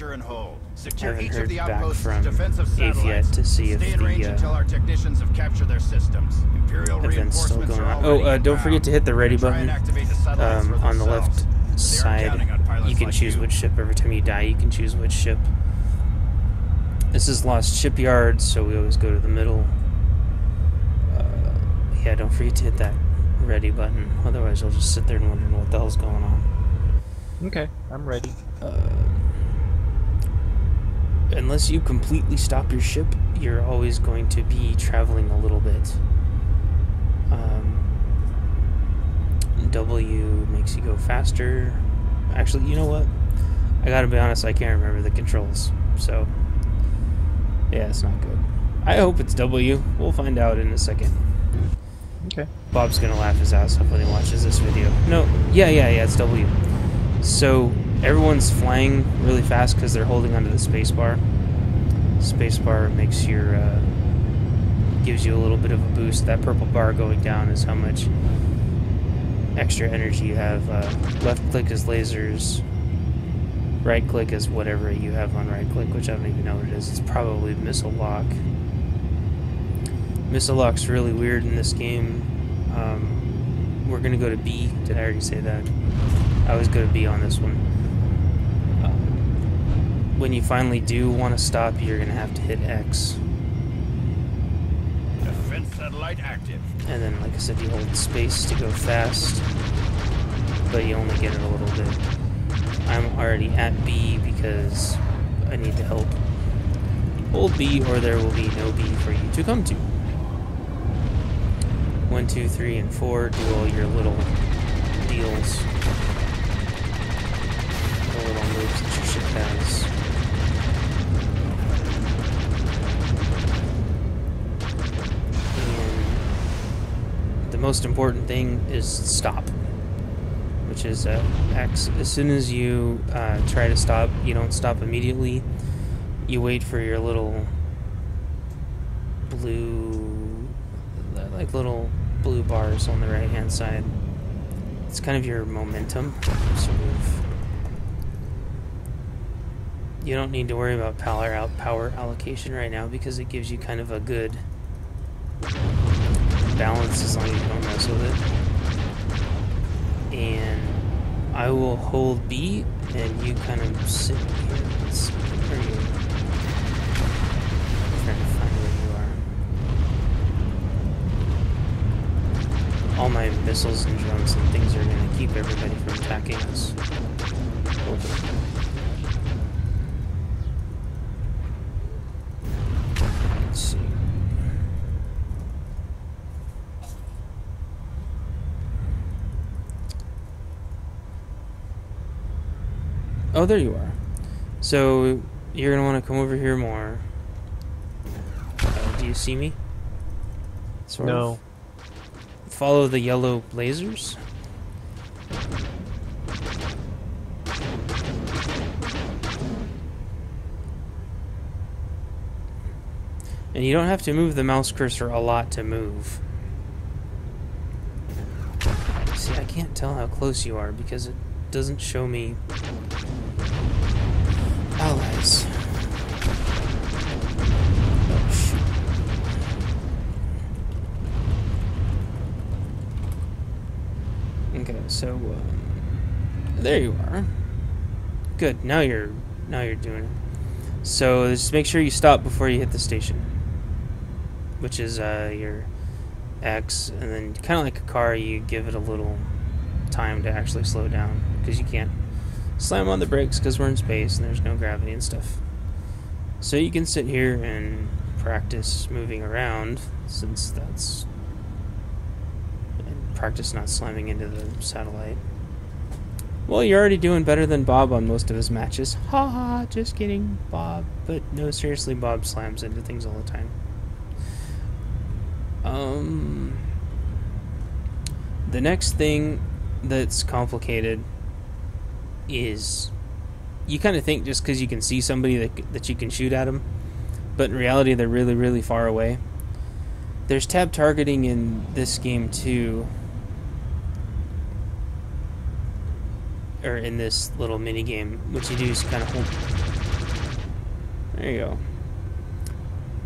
Capture and hold. I Secure haven't each of heard the back outposts' from defensive Ape satellites. yet to see if Stay in range the until our technicians have captured their systems. Imperial event's still reinforcements going are on. already Don't inbound. forget to hit the ready Try button and activate the satellites for on the left themselves. They aren't side. counting on pilots You can like choose you. which ship. Every time you die, you can choose which ship. This is Lost Shipyard, so we always go to the middle. Yeah, don't forget to hit that ready button. Otherwise, you'll just sit there and wondering what the hell's going on. Okay, I'm ready. Unless you completely stop your ship, you're always going to be traveling a little bit. W makes you go faster. Actually, you know what? I gotta be honest, I can't remember the controls. So, yeah, it's not good. I hope it's W. We'll find out in a second. Okay. Bob's gonna laugh his ass off when he watches this video. No, yeah, it's W. So, everyone's flying really fast because they're holding onto the spacebar. Spacebar makes your, gives you a little bit of a boost. That purple bar going down is how much extra energy you have. Left click is lasers. Right click is whatever you have on right click, which I don't even know what it is. It's probably missile lock. Missile lock's really weird in this game. We're gonna go to B. Did I already say that? I always go to B on this one. When you finally do want to stop, you're gonna have to hit X. Defense satellite active. And then, like I said, you hold space to go fast, but you only get it a little bit. I'm already at B because I need to help. Hold B or there will be no B for you to come to. 1, 2, 3, and 4, do all your little deals. The little moves that your ship has. And the most important thing is stop, which is X. As soon as you try to stop, you don't stop immediately. You wait for your little blue, like little blue bars on the right hand side. It's kind of your momentum, sort of. You don't need to worry about power allocation right now because it gives you kind of a good balance as long as you don't mess with it. And I will hold B and you kind of sit here. Let's see, where are you? I'm trying to find where you are. All my missiles and drones and things are going to keep everybody from attacking us. Let's see. Oh, there you are. So, you're going to want to come over here more. Do you see me? Sort no. of. Follow the yellow lasers. And you don't have to move the mouse cursor a lot to move. See, I can't tell how close you are because it doesn't show me allies. Oh, shoot. Okay, so there you are. Good. Now you're doing it. So just make sure you stop before you hit the station, which is your X, and then kind of like a car, you give it a little time to actually slow down because you can't slam on the brakes because we're in space and there's no gravity and stuff. So you can sit here and practice moving around since that's. Practice not slamming into the satellite. Well, you're already doing better than Bob on most of his matches. Ha ha, just kidding, Bob. But no, seriously, Bob slams into things all the time. The next thing that's complicated is you kind of think just because you can see somebody that you can shoot at them, but in reality they're really, really far away. There's tab targeting in this game too, or in this little mini game. What you do is kind of There you go.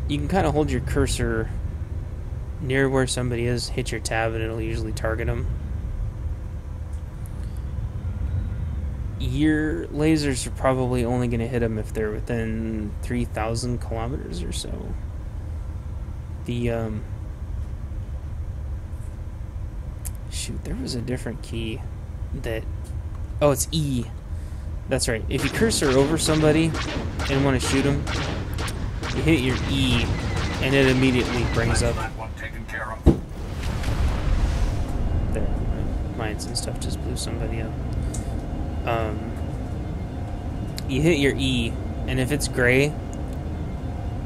You can kind of hold your cursor near where somebody is, hit your tab, and it'll usually target them. Your lasers are probably only going to hit them if they're within 3,000 kilometers or so. The, shoot, there was a different key that... Oh, it's E. That's right. If you cursor over somebody and want to shoot them, you hit your E, and it immediately brings up... There, mines and stuff just blew somebody up. You hit your E, and if it's gray,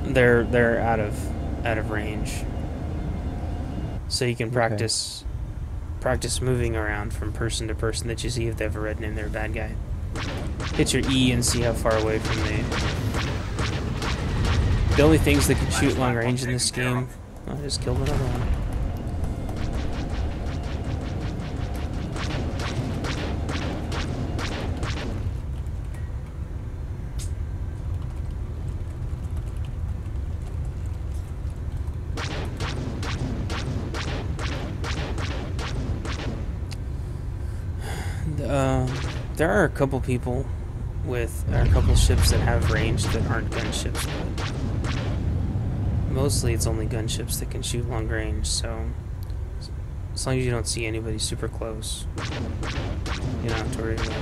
they're out of range. So you can practice moving around from person to person that you see if they have a red name, they're a bad guy. Hit your E and see how far away from the only things that can shoot long range in this game. Oh, I just killed another one. There are a couple people with a couple ships that have range that aren't gunships, but mostly it's only gunships that can shoot long range, so as long as you don't see anybody super close, you don't have to worry about it.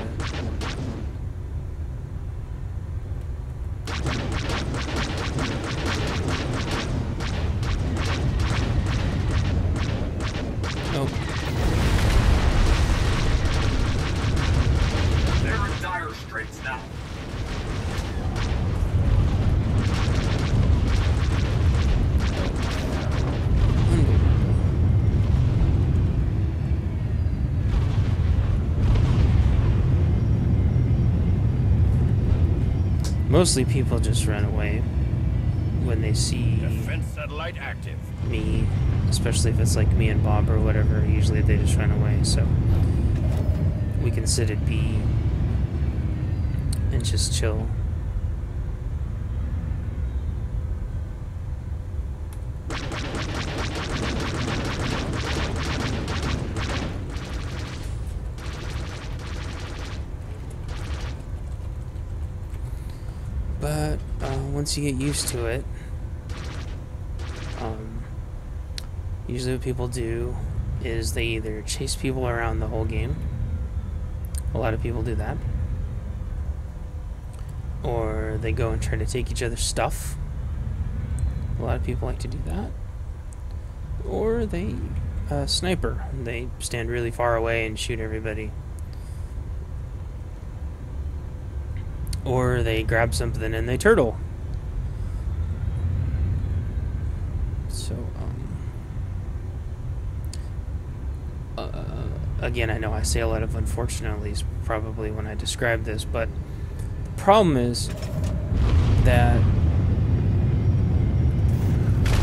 Oh. Now. Mostly people just run away when they see Defense satellite active. me, especially if it's like me and Bob or whatever. Usually they just run away, so we can sit at B and just chill. But once you get used to it, usually what people do is they either chase people around the whole game. A lot of people do that. Or they go and try to take each other's stuff. A lot of people like to do that. Or they sniper. They stand really far away and shoot everybody. Or they grab something and they turtle. So, again, I know I say a lot of unfortunately probably when I describe this, but the problem is that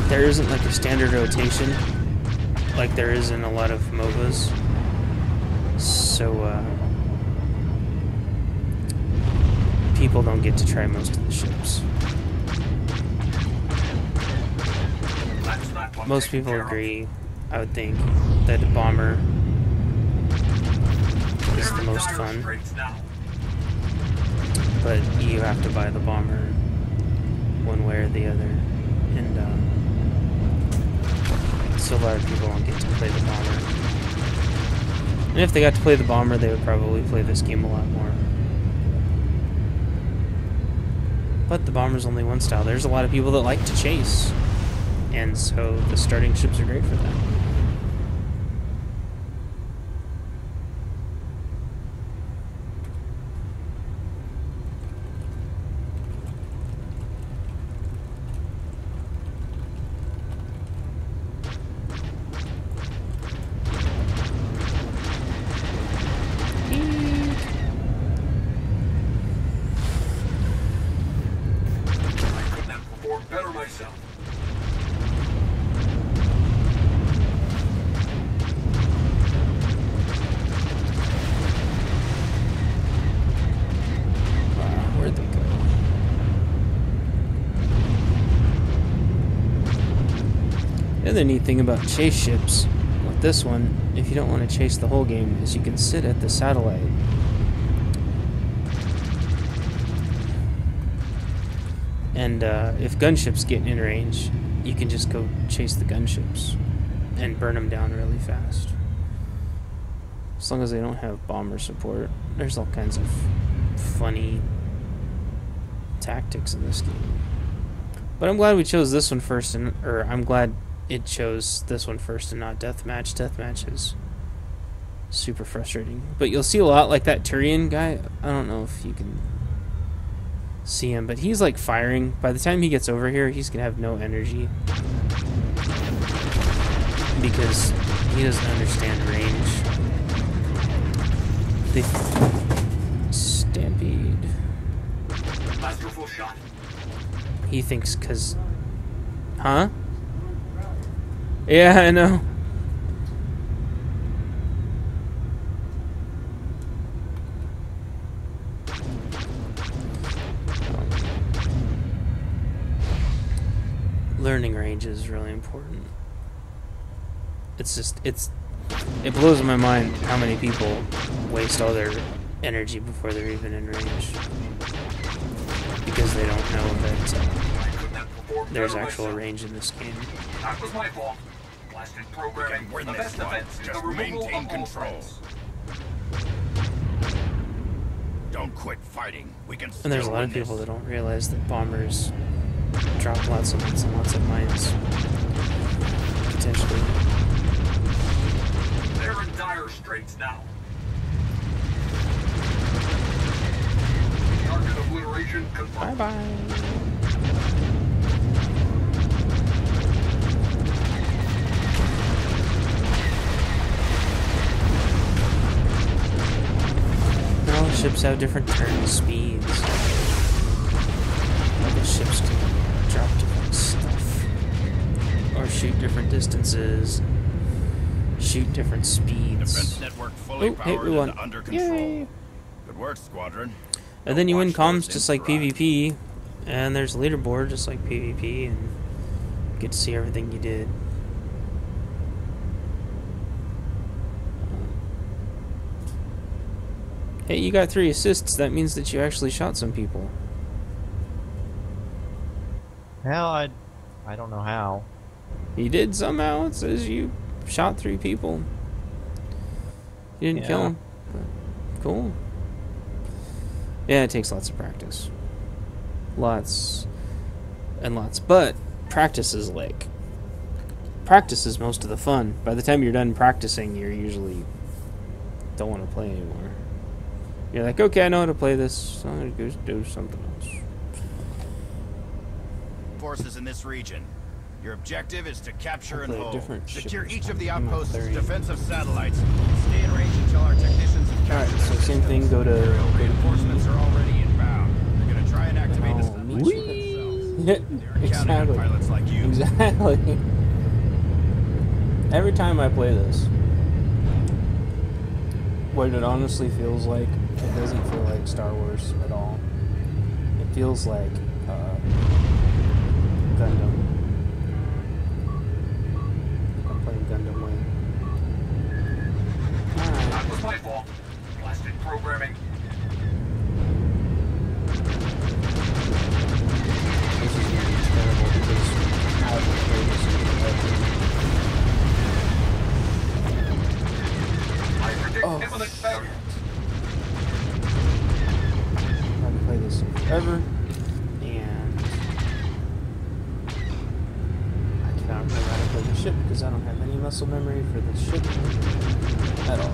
there isn't like a standard rotation like there is in a lot of MOBAs. So, people don't get to try most of the ships. Most people agree, I would think, that a bomber is the most fun. But you have to buy the bomber one way or the other. And so a lot of people don't get to play the bomber. And if they got to play the bomber, they would probably play this game a lot more. But the bomber's only one style. There's a lot of people that like to chase. And so the starting ships are great for that. Another neat thing about chase ships with this one, if you don't want to chase the whole game, is you can sit at the satellite. And if gunships get in range, you can just go chase the gunships and burn them down really fast. As long as they don't have bomber support. There's all kinds of funny tactics in this game. But I'm glad we chose this one first, or I'm glad it chose this one first and not deathmatch. Deathmatch is super frustrating. But you'll see a lot like that Turian guy. I don't know if you can see him, but he's like firing. By the time he gets over here, he's gonna have no energy because he doesn't understand range. The Stampede. Masterful shot. He thinks cause... Huh? Yeah, I know. Learning range is really important. It's just, it blows my mind how many people waste all their energy before they're even in range. Because they don't know that there's actual range in this game. That was my fault. Blasted programming. The best defense is the removal of all threats. Don't quit fighting. We can. And there's a lot of people that don't realize that bombers drop lots and lots of mines. Potentially. They're in dire straits now. Target obliteration confirmed. Bye-bye. All ships have different turn speeds. All the ships can drop different stuff. Or shoot different distances. Shoot different speeds. Defense network fully powered and under control. Yay. Good work, squadron. And then you win comms just like PvP. And there's a leaderboard just like PvP. And you get to see everything you did. Hey, you got 3 assists. That means that you actually shot some people. Hell, I don't know how. You did somehow. It says you shot 3 people. You didn't kill them. But cool. Yeah, it takes lots of practice. Lots and lots. But practice is like... Practice is most of the fun. By the time you're done practicing, you're usually... don't want to play anymore. You're like, okay, I know how to play this, so I'm going to go do something else. Forces in this region. Your objective is to capture and hold. Secure each of the I'm not outposts' clearing. defensive satellites. Stay in range until our technicians have captured Alright, so their same thing, systems. go to... Imperial reinforcements are already inbound. They're going to try and activate the Oh, satellites me. themselves. They're counting on pilots like you. Exactly. Every time I play this, what it honestly feels like, it doesn't feel like Star Wars at all. It feels like Gundam. I'm playing Gundam Wing. Alright. That was my fault. Blasted programming. This is going to be terrible because I haven't played this in I predict Oh, imminent failure. I haven't played this in forever, and I cannot remember how to play the ship because I don't have any muscle memory for the ship at all.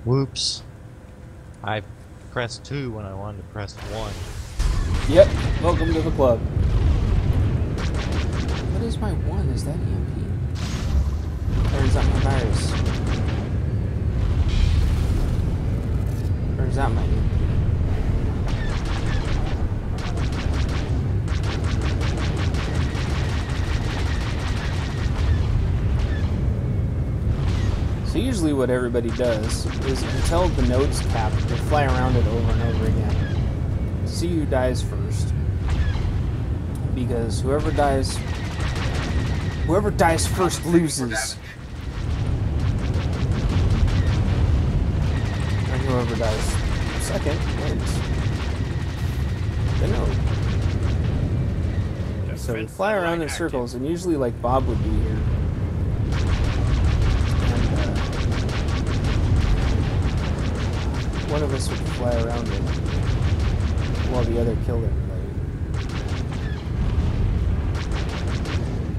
Whoops. I pressed 2 when I wanted to press 1. Yep, welcome to the club. What is my 1? Is that EMP? Or is that my virus? Or is that my EMP? So usually what everybody does is until the node's capped, they fly around it over and over again. see who dies first. Because whoever dies first loses. And whoever dies second wins. They know. So we fly around in circles, and usually like Bob would be here. And one of us would fly around it while the other killed everybody.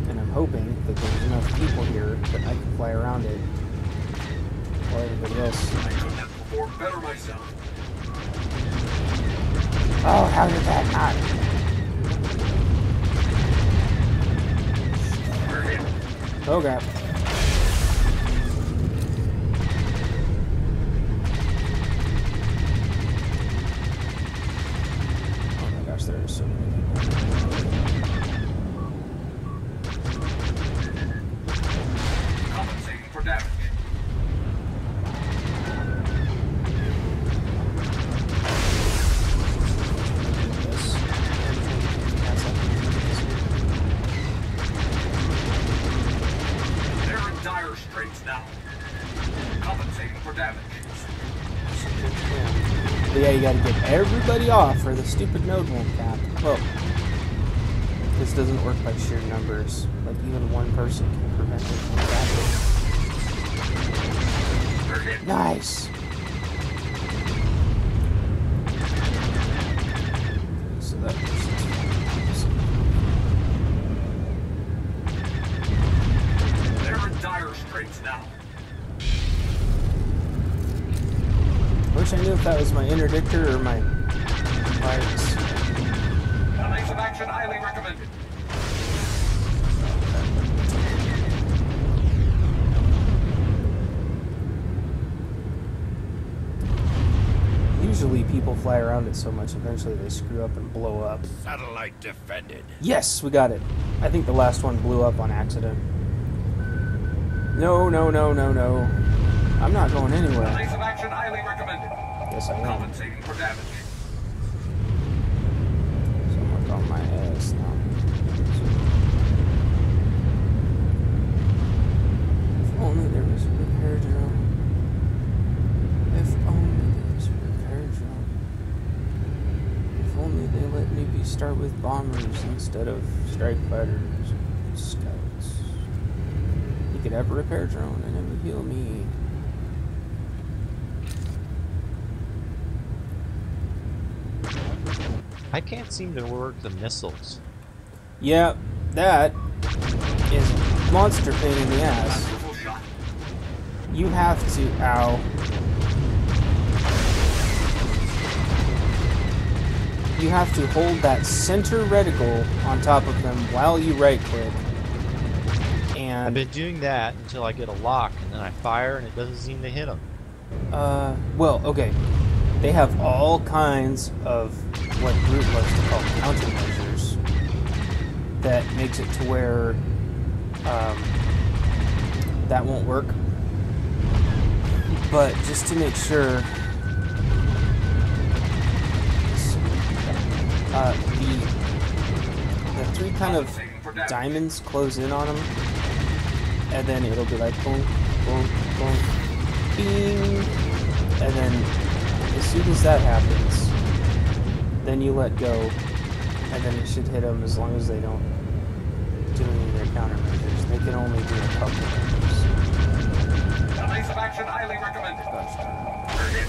And I'm hoping that there's enough people here that I can fly around it while everybody else. I couldn't have performed better myself. Oh, how did that not? Oh god. Oh my gosh, there are so many people. Compensating for damage. But yeah, you gotta get everybody off, or the stupid node won't cap. Well, this doesn't work by sheer numbers. Like, even one person can prevent it from capping. Nice! So that person's They're in dire straits now. I wish I knew if that was my interdictor or my virus. Course of action highly recommended. Usually people fly around it so much, eventually they screw up and blow up. Satellite defended. Yes, we got it. I think the last one blew up on accident. No, no, no, no, no. I'm not going anywhere. Course of action highly recommended. Yes, I am. Compensating for damage. Someone's on my ass now. If only there was a repair drone. If only there was a repair drone. If only they let me start with bombers instead of strike fighters and scouts. You could have a repair drone and it would heal me. I can't seem to work the missiles. Yeah, that is a monster pain in the ass. You have to, ow. You have to hold that center reticle on top of them while you right click. And I've been doing that until I get a lock, and then I fire and it doesn't seem to hit them. well, okay. They have all kinds of what Groot loves to call countermeasures that makes it to where that won't work. But just to make sure, the three kind of diamonds close in on them, and then it'll be like boom, boom, boom, bing, and then as soon as that happens, then you let go, and then it should hit them as long as they don't do any of their countermeasures. They can only do a couple of those. Course of action highly recommended. Gosh darn it.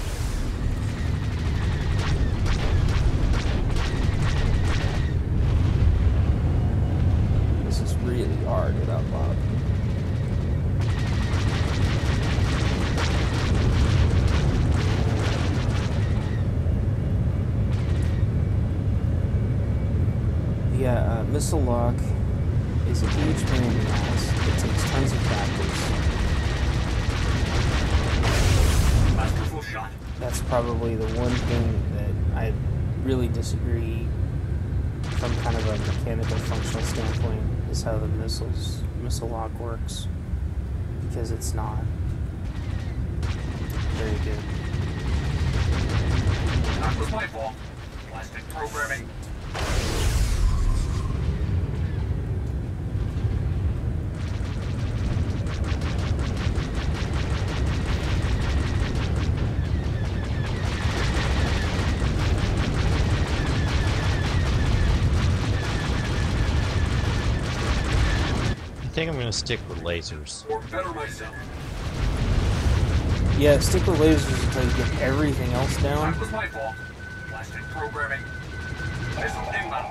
This is really hard without Bob. Yeah, missile lock is a huge pain in the ass. It takes tons of practice. Masterful shot. That's probably the one thing that I really disagree from kind of a mechanical functional standpoint is how the missile lock works, because it's not very good. That was my fault. Blasted programming. I think I'm gonna stick with lasers. Or better myself. Yeah, stick with lasers until you get everything else down. That was my fault. Blasted programming. Missile inbound.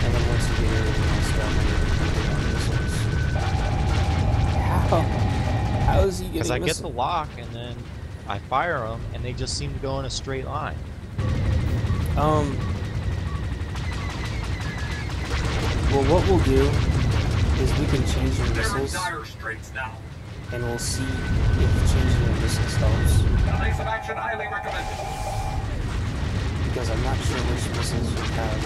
And then once you get everything else down, then you can put it on missiles. How is he getting Because I get missiles? the lock and then I fire them and they just seem to go in a straight line. Well, what we'll do is we can change your They're in missiles, dire straits now. and we'll see if changing your missiles helps. Evasive action highly recommended. Because I'm not sure which missiles you have.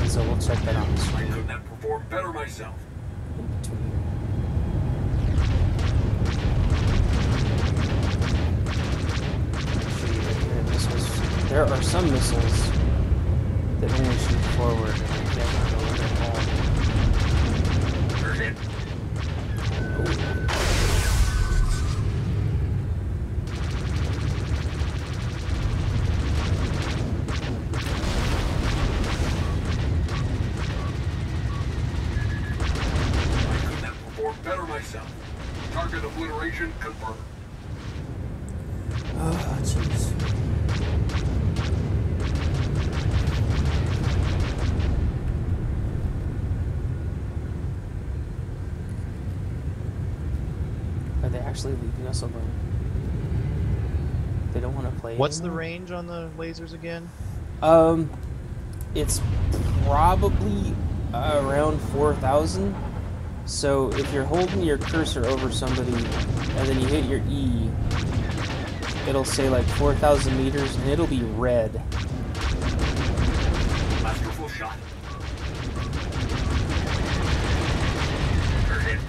And so we'll check that on the I screen. couldn't have performed better myself. There are some missiles that only shoot forward, and I can't go them all. We're hit. I couldn't have performed better myself. Target obliteration confirmed. Oh, jeez. Are they actually leaving us alone? They don't want to play What's the anymore? range on the lasers again? It's probably around 4,000. So if you're holding your cursor over somebody and then you hit your E, it'll say like 4,000 meters and it'll be red. Masterful shot. We're hit.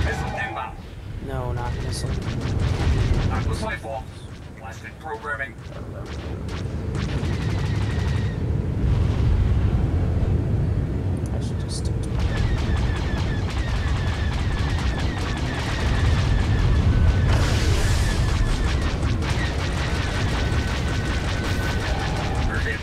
Missile inbound. No, not missile. That was my fault. Blasted programming. I should just stick to it. We're hit.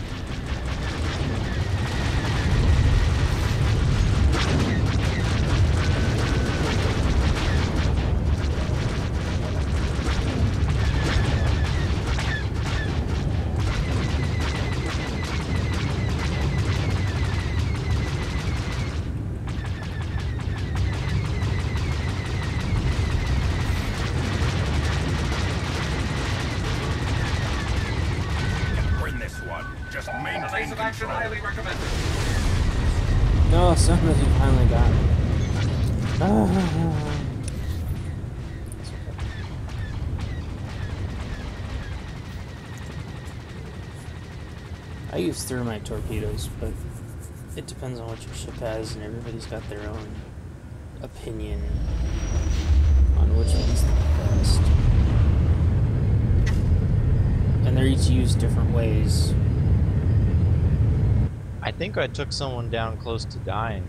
Win this one. Just maintain evasive action highly recommended. No, somebody finally got it. Ah. It's okay. I use thermite torpedoes, but it depends on what your ship has, and everybody's got their own opinion on which one's the best. And they're each used different ways. I think I took someone down close to dying.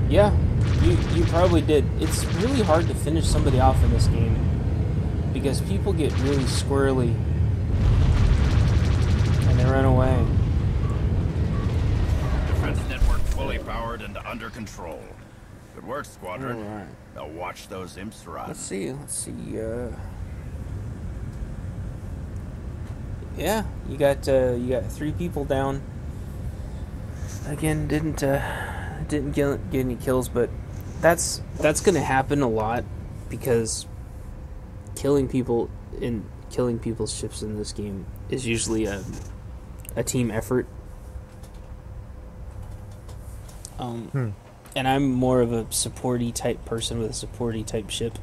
Yeah, you probably did. It's really hard to finish somebody off in this game because people get really squirrely and they run away. Defense network fully powered and under control. Good work, Squadron. All right. Now watch those imps run. Let's see. Yeah, you got 3 people down. Again, didn't get any kills, but that's gonna happen a lot because killing people's ships in this game is usually a team effort. And I'm more of a supporty type person with a supporty type ship,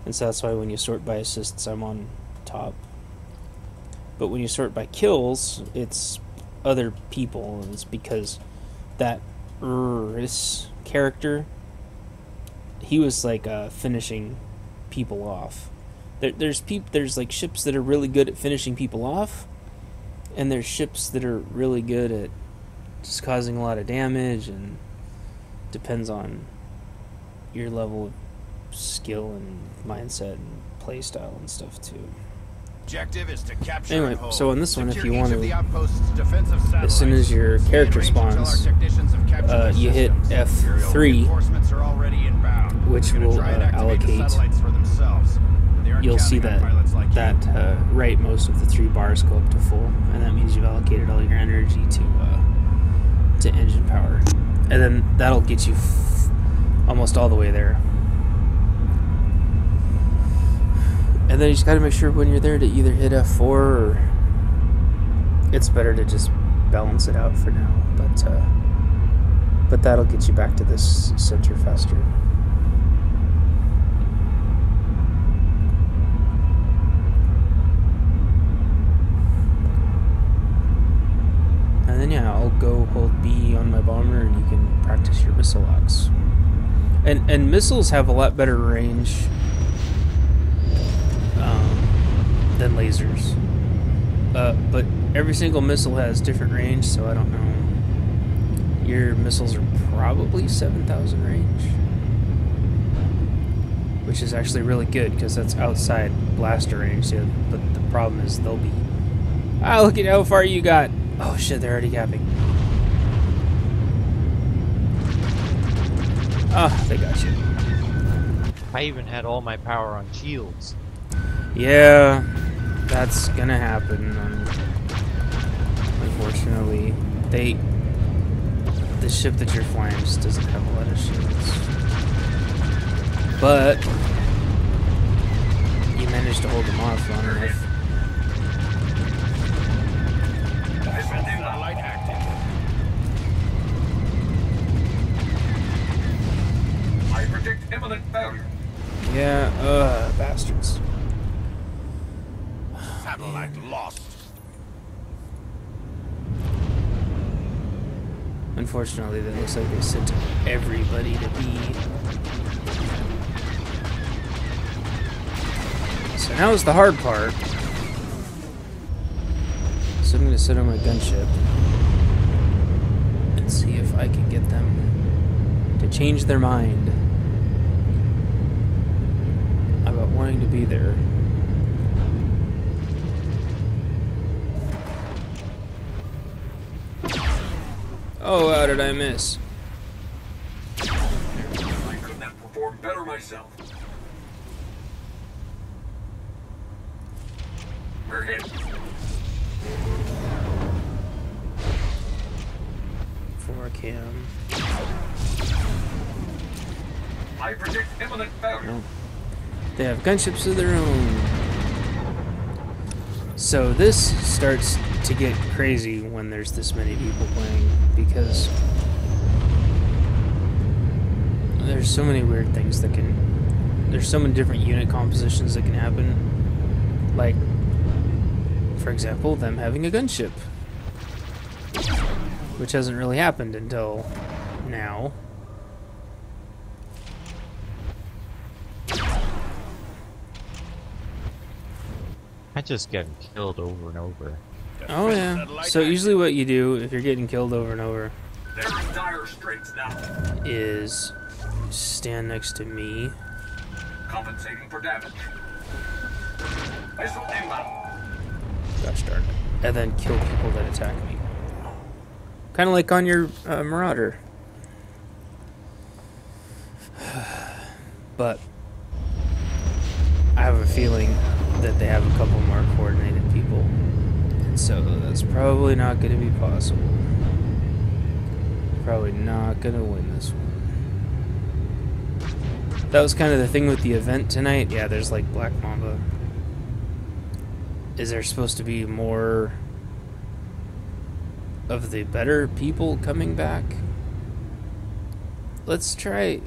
And so that's why when you sort by assists, I'm on top. But when you sort by kills, it's other people, and it's because that this character, he was like finishing people off. There's like ships that are really good at finishing people off, and there's ships that are really good at just causing a lot of damage, and depends on your level of skill and mindset and playstyle and stuff too. Objective is to capture Anyway, and hold. so on this one, if Secure you each want of the to, outpost's defensive as soon as your satellites. character Stay in range until spawns, our technicians have captured their you hit systems. Imperial F3, reinforcements are already inbound. which They're gonna will try and activate the allocate. satellites for themselves, but they aren't You'll see counting on that pilots like you. right most of the 3 bars go up to full, and that means you've allocated all your energy to engine power, and then that'll get you almost all the way there. And then you just got to make sure when you're there to either hit F4 or it's better to just balance it out for now. But that'll get you back to this center faster. And then yeah, I'll go hold B on my bomber, and you can practice your missile locks. And missiles have a lot better range than lasers. But every single missile has different range, so I don't know. Your missiles are probably 7,000 range, which is actually really good because that's outside blaster range. Yeah, but the problem is they'll be. Ah, look at how far you got. Oh shit, they're already capping. Ah, they got you. I even had all my power on shields. Yeah, that's gonna happen. Unfortunately, the ship that you're flying just doesn't have a lot of shields. But you managed to hold them off long enough. Light active. I predict imminent failure. Yeah, bastards. Satellite lost. Unfortunately, that looks like they sent everybody to B. So now is the hard part. So I'm going to sit on my gunship and see if I can get them to change their mind about wanting to be there. Oh, how did I miss? I couldn't have performed better myself. We're hit. 4 cam. I predict imminent failure. No. They have gunships of their own. So this starts to get crazy when there's this many people playing, because there's so many weird things that can... There's so many different unit compositions that can happen. Like, for example, them having a gunship, which hasn't really happened until now. I just get killed over and over. Oh yeah. So usually what you do if you're getting killed over and over They're in dire straits now. is stand next to me. Compensating for damage. Missile inbound. Gosh darn it. And then kill people that attack me. Kind of like on your Marauder. But I have a feeling that they have a couple more coordinated people. And so that's probably not going to be possible. Probably not going to win this one. That was kind of the thing with the event tonight. Yeah, there's like Black Mamba. Is there supposed to be more of the better people coming back? Let's try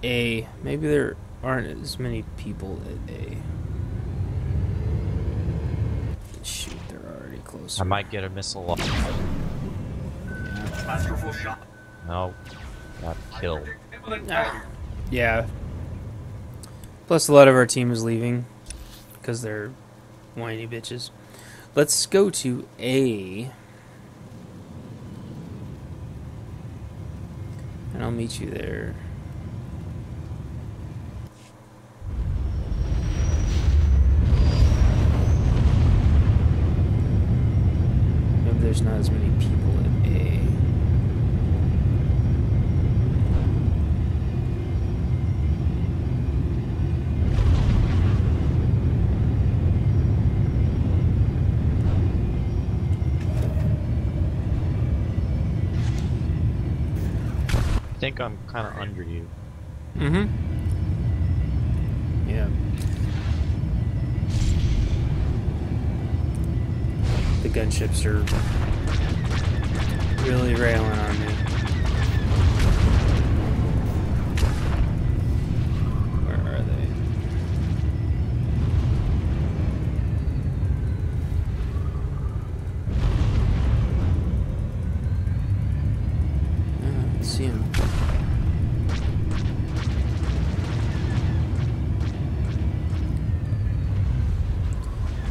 A. Maybe they're aren't as many people at A. Shoot, they're already closer. I might get a missile off. Masterful shot. No. Got killed. Yeah. Plus, a lot of our team is leaving because they're whiny bitches. Let's go to A. And I'll meet you there. Maybe there's not as many people at A. I think I'm kind of under you. Mm-hmm. Yeah. The gunships are really railing on me. Where are they? I don't see them.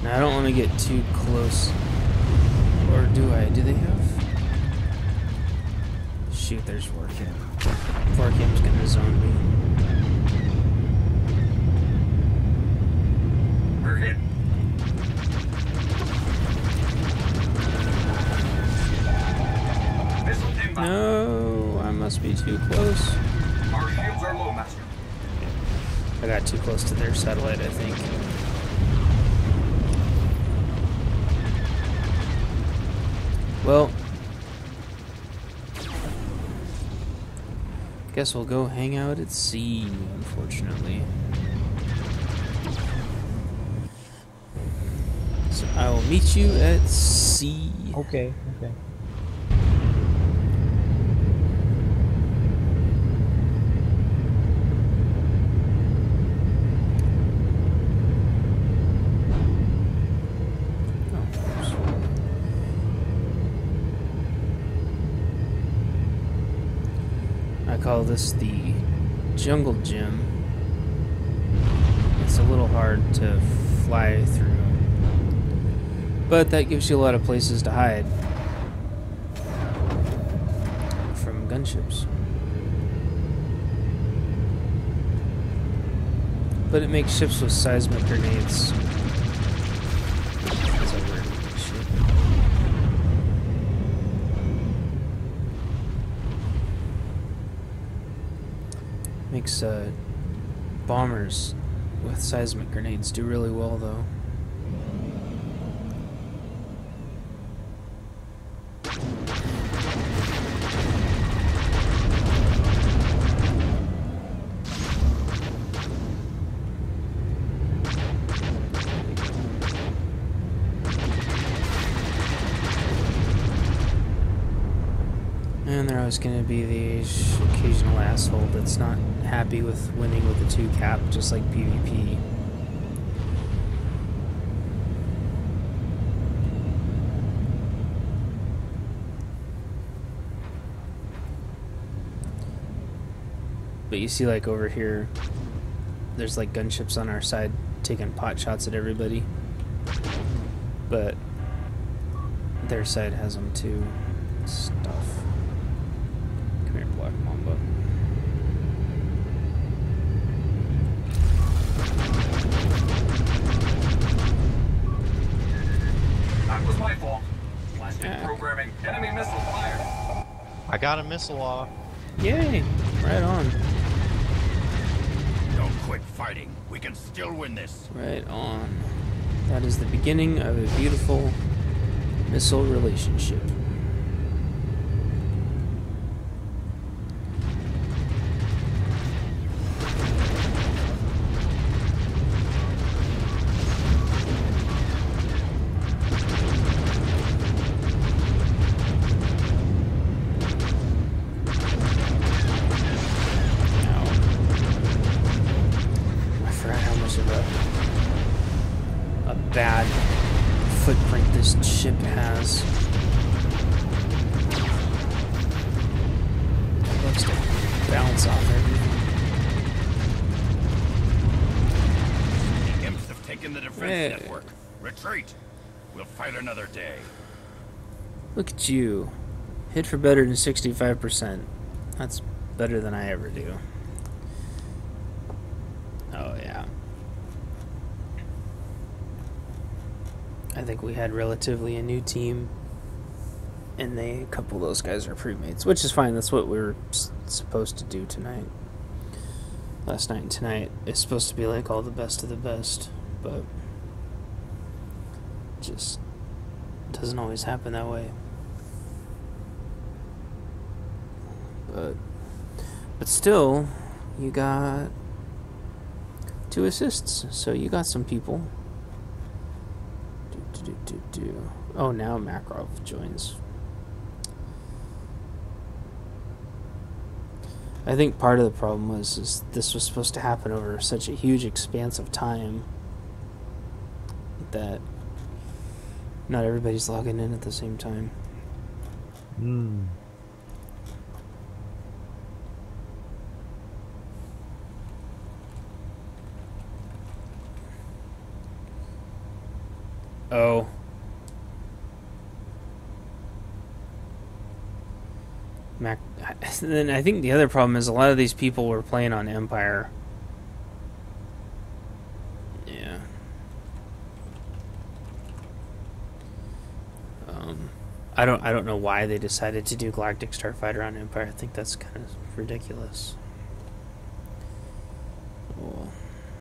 Now, I don't want to get too close. Or do I? Do they have? Shoot, there's Warcam. Warcam's gonna zone me. We're hit. Missile inbound. No, I must be too close. Our shields are low, Master. I got too close to their satellite, I think. Well, guess we'll go hang out at sea, unfortunately. So I will meet you at sea. Okay, okay. I call this the jungle gym. It's a little hard to fly through, but that gives you a lot of places to hide from gunships. But it makes ships with seismic grenades. That's a weird ship. Makes bombers with seismic grenades do really well, though. And there always going to be the occasional asshole that's not happy with winning with a 2 cap, just like PvP. But you see, like, over here, there's like gunships on our side taking pot shots at everybody. But their side has them too. Stuff. Come here, Black Mamba. That was my fault. Blasted programming. Enemy missile fired. I got a missile off. Yay! Right on. Don't quit fighting. We can still win this. Right on. That is the beginning of a beautiful missile relationship. bad footprint this ship has. It looks to bounce off everything. The imps have taken the defense network. Retreat. We'll fight another day. Look at you. Hit for better than 65%. That's better than I ever do. Oh, yeah. I think we had relatively a new team, and a couple of those guys are pre-mates, which is fine. That's what we were supposed to do tonight. Last night and tonight is supposed to be like all the best of the best, but just doesn't always happen that way. But still, you got 2 assists, so you got some people. Oh, now Makarov joins. I think part of the problem was this was supposed to happen over such a huge expanse of time that not everybody's logging in at the same time. Oh. Then I think the other problem is a lot of these people were playing on Empire. Yeah. I don't know why they decided to do Galactic Starfighter on Empire. I think that's kind of ridiculous. Oh.